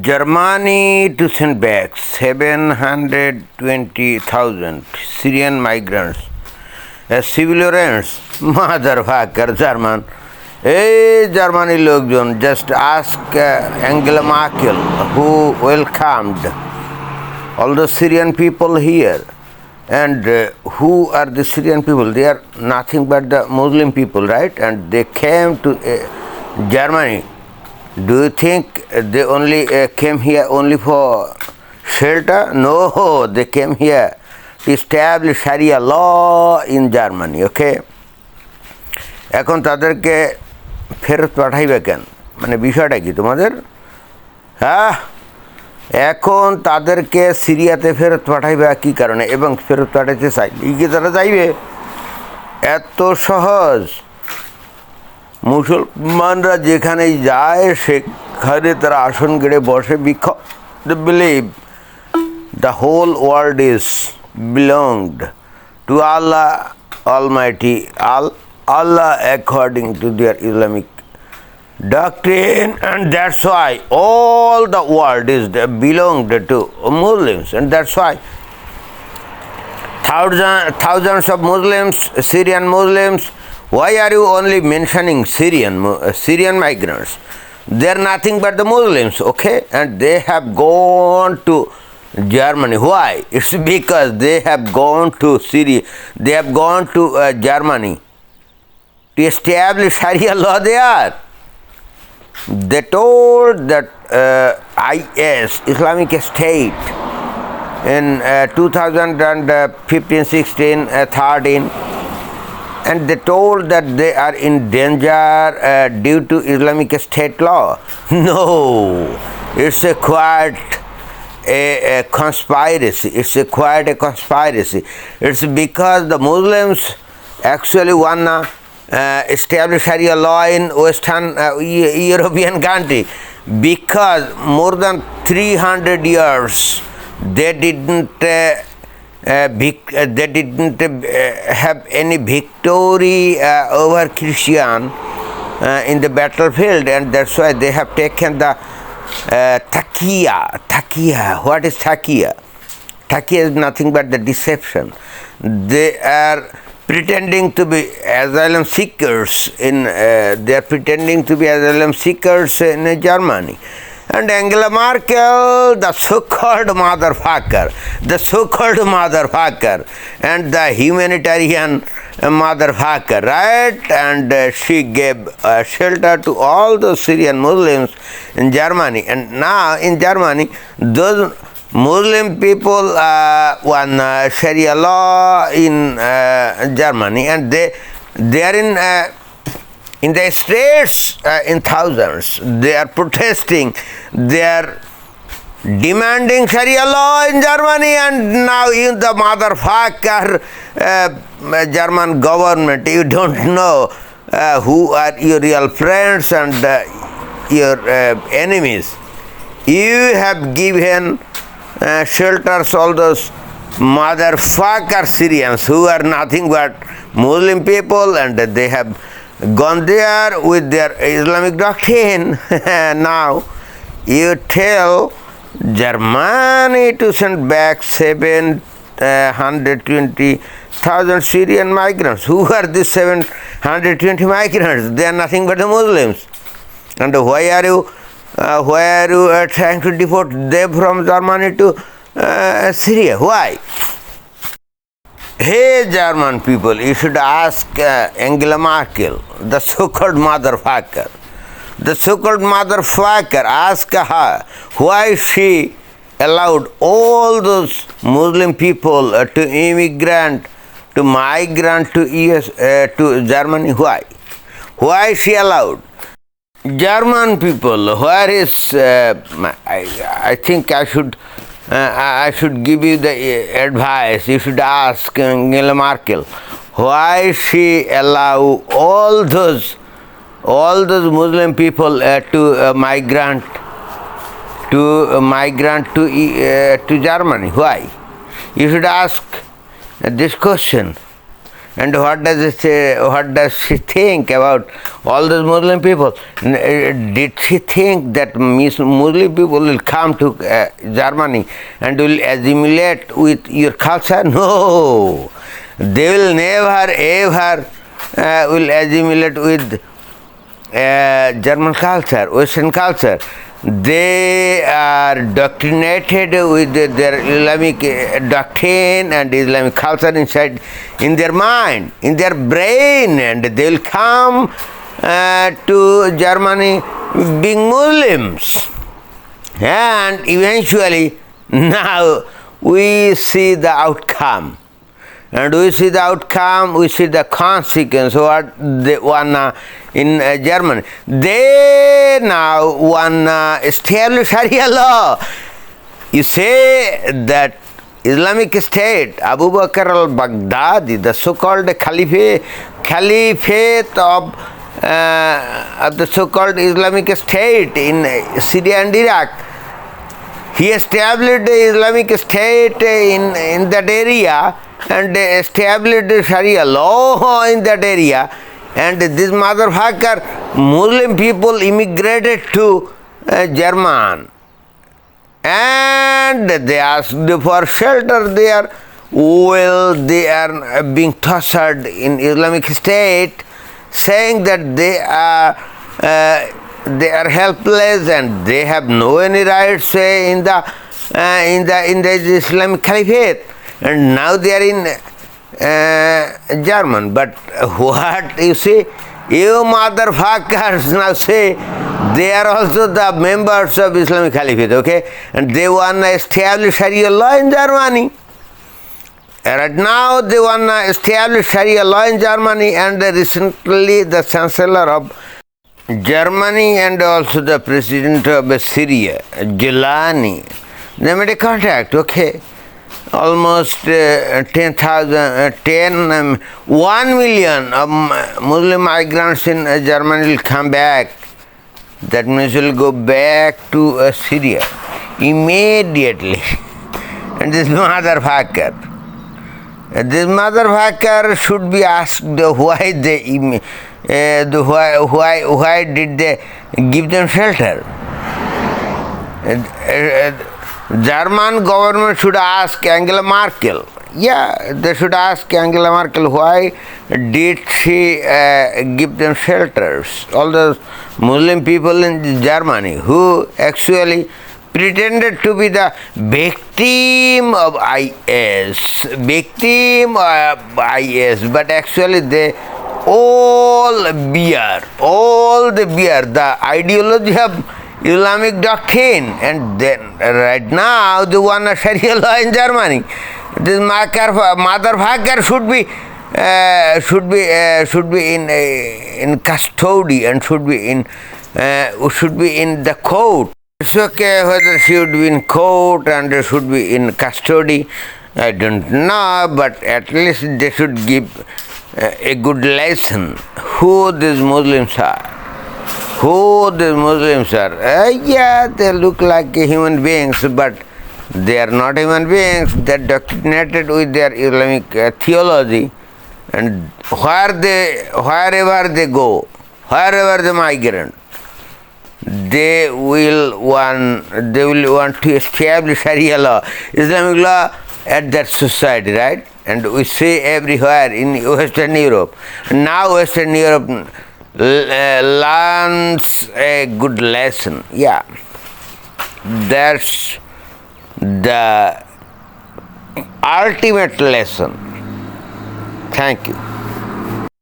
Germany to send back 720,000 Syrian migrants as civilians. Motherfucker, German. Hey, Germany লোকজন, just ask Angela Merkel, who welcomed all the Syrian people here. And who are the Syrian people? They are nothing but the Muslim people, right? And they came to Germany. Do you think they only came here only for shelter? No, they came here to establish Sharia law in Germany, okay? এখন তাদেরকে ফেরত পাঠাইবে কেন? মানে বিষয়টা কি তোমাদের? হ্যাঁ, এখন তাদেরকে সিরিয়াতে ফেরত পাঠাইবে কি কারণে? এবং ফেরত পাঠাইতে চাইলে কি তারা যাইবে? এত সহজ। মুসলমানরা যেখানেই যায় সেখানে তারা আসন গেড়ে বসে বিক্ষোভ। They believe the whole world is belonged to Allah Almighty, Allah according to their Islamic doctrine, and that's why all the world is belonged to Muslims, and that's why thousands of Muslims, Syrian Muslims. Why are you only mentioning Syrian migrants? They are nothing but the Muslims, okay? And they have gone to Germany. Why? It's because they have gone to Syria. They have gone to Germany to establish Sharia law there. They told that IS, Islamic State, in 2015, 16, 13, and they told that they are in danger due to Islamic State law. No, it's a conspiracy. It's quite a conspiracy. It's because the Muslims actually wanna establish Sharia law in Western European country, because more than 300 years they didn't have any victory over Christian in the battlefield, and that's why they have taken the taqiyya. What is taqiyya? Taqiyya is nothing but the deception. They are pretending to be asylum seekers they are pretending to be asylum seekers in Germany. And Angela Merkel, the so-called motherfucker, and the humanitarian motherfucker, right? And she gave shelter to all the Syrian Muslims in Germany. And now in Germany, those Muslim people want Sharia law in Germany, and they are in the streets in thousands. They are protesting. They are demanding Sharia law in Germany, and now in the motherfucker German government, you don't know who are your real friends and your enemies. You have given shelters all those motherfucker Syrians who are nothing but Muslim people, and they have gone there with their Islamic doctrine. Now you tell Germany to send back 720,000 Syrian migrants. Who are these 720 migrants? They are nothing but the Muslims. And why are you trying to deport them from Germany to Syria? Why? Hey, German people, you should ask Angela Merkel, the so-called motherfucker. Ask her why she allowed all those Muslim people to migrant to Germany. Why she allowed? German people, where is I think I should give you the advice. You should ask Angela Merkel why she allow all those Muslim people to migrant to Germany. Why? You should ask this question. And what does it say, what does she think about all those Muslim people? Did she think that Muslim people will come to Germany and will assimilate with your culture? No, they will never ever will assimilate with German culture, Western culture. They are doctrinated with their Islamic doctrine and Islamic culture inside in their mind, in their brain, and they will come to Germany being Muslims. And eventually, now we see the outcome. And we see the outcome, we see the consequence, what they want in Germany. They now want to establish Sharia law. You say that Islamic State, Abu Bakr al-Baghdadi, the so-called caliphate of the so-called Islamic State in Syria and Iraq, he established the Islamic State in that area and established Sharia law in that area, and this motherfucker, Muslim people immigrated to German, and they asked for shelter there. Well, they are being tortured in Islamic State, saying that they are helpless and they have no any rights in the Islamic Caliphate. And now they are in German. But what you see, you motherfuckers now say they are also the members of Islamic Caliphate, okay? And they want to establish Sharia law in Germany. Right now they want to establish Sharia law in Germany, and recently the Chancellor of Germany and also the President of Syria, Gilani, they made a contact, okay? Almost 1 million of Muslim migrants in Germany will come back. That means will go back to Syria immediately. And this motherfucker should be asked why did they give them shelter. German government should ask Angela Merkel. Yeah, they should ask Angela Merkel why did she give them shelters. All those Muslim people in Germany who actually pretended to be the victim of IS, but actually they all bear the ideology of Islamic doctrine, and then right now they want a Sharia law in Germany. This motherfucker should be in custody and should be in the court. It's okay whether she would be in court and should be in custody. I don't know, but at least they should give a good lesson who these Muslims are. Yeah, they look like human beings, but they are not human beings. They are doctrinated with their Islamic theology, and wherever they go, wherever the migrant, they will want to establish Sharia law, Islamic law at that society, right? And we see everywhere in Western Europe. Now Western Europe learns a good lesson. Yeah, that's the ultimate lesson. Thank you.